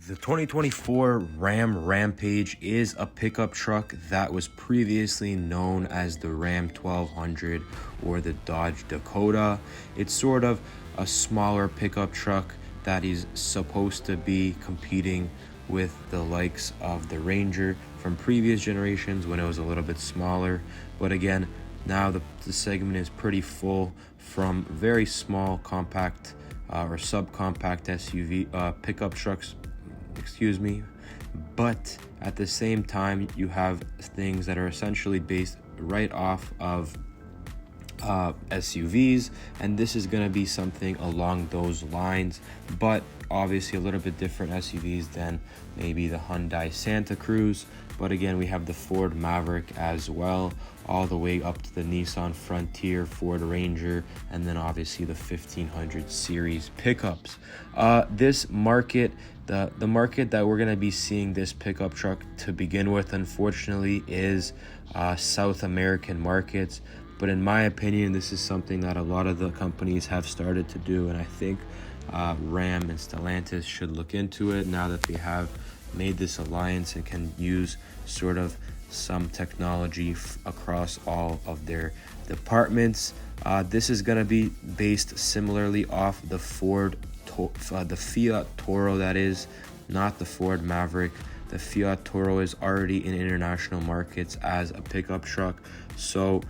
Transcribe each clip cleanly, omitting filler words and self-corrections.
The 2024 Ram Rampage is a pickup truck that was previously known as the Ram 1200 or the Dodge Dakota. It's sort of a smaller pickup truck that is supposed to be competing with the likes of the Ranger from previous generations when it was a little bit smaller. But again, now the segment is pretty full from very small compact or subcompact SUV pickup trucks, but at the same time you have things that are essentially based right off of SUVs, and this is going to be something along those lines, but obviously a little bit different SUVs than maybe the Hyundai Santa Cruz. But again, we have the Ford Maverick as well, all the way up to the Nissan Frontier, Ford Ranger, and then obviously the 1500 series pickups. This market, the market that we're going to be seeing this pickup truck to begin with, unfortunately, is South American markets. But in my opinion, this is something that a lot of the companies have started to do, and I think Ram and Stellantis should look into it now that they have made this alliance and can use sort of some technology across all of their departments. This is going to be based similarly off the the Fiat Toro, that is, not the Ford Maverick. The Fiat Toro is already in international markets as a pickup truck, so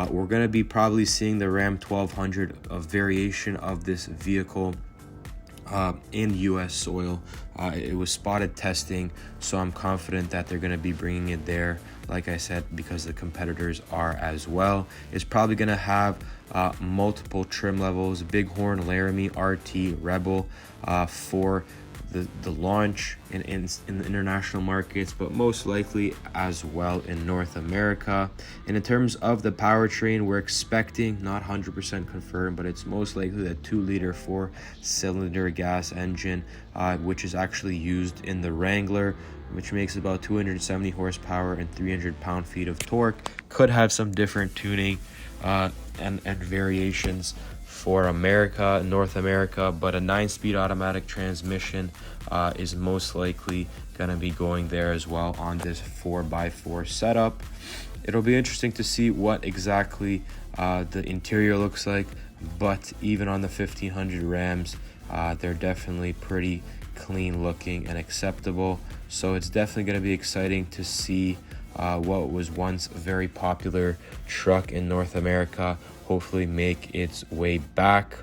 we're going to be probably seeing the Ram 1200, a variation of this vehicle in US soil. It was spotted testing, so I'm confident that they're going to be bringing it there, like I said, because the competitors are as well. It's probably going to have multiple trim levels: Bighorn, Laramie, RT, Rebel for the launch in the international markets, but most likely as well in North America. And in terms of the powertrain, we're expecting, not 100% confirmed, but it's most likely the 2-liter 4-cylinder gas engine, which is actually used in the Wrangler, which makes about 270 horsepower and 300 pound-feet of torque. Could have some different tuning and variations for North America, but a 9-speed automatic transmission is most likely going to be going there as well on this 4x4 setup. It'll be interesting to see what exactly the interior looks like, but even on the 1500 Rams, they're definitely pretty clean looking and acceptable. So it's definitely going to be exciting to see what was once a very popular truck in North America hopefully make its way back.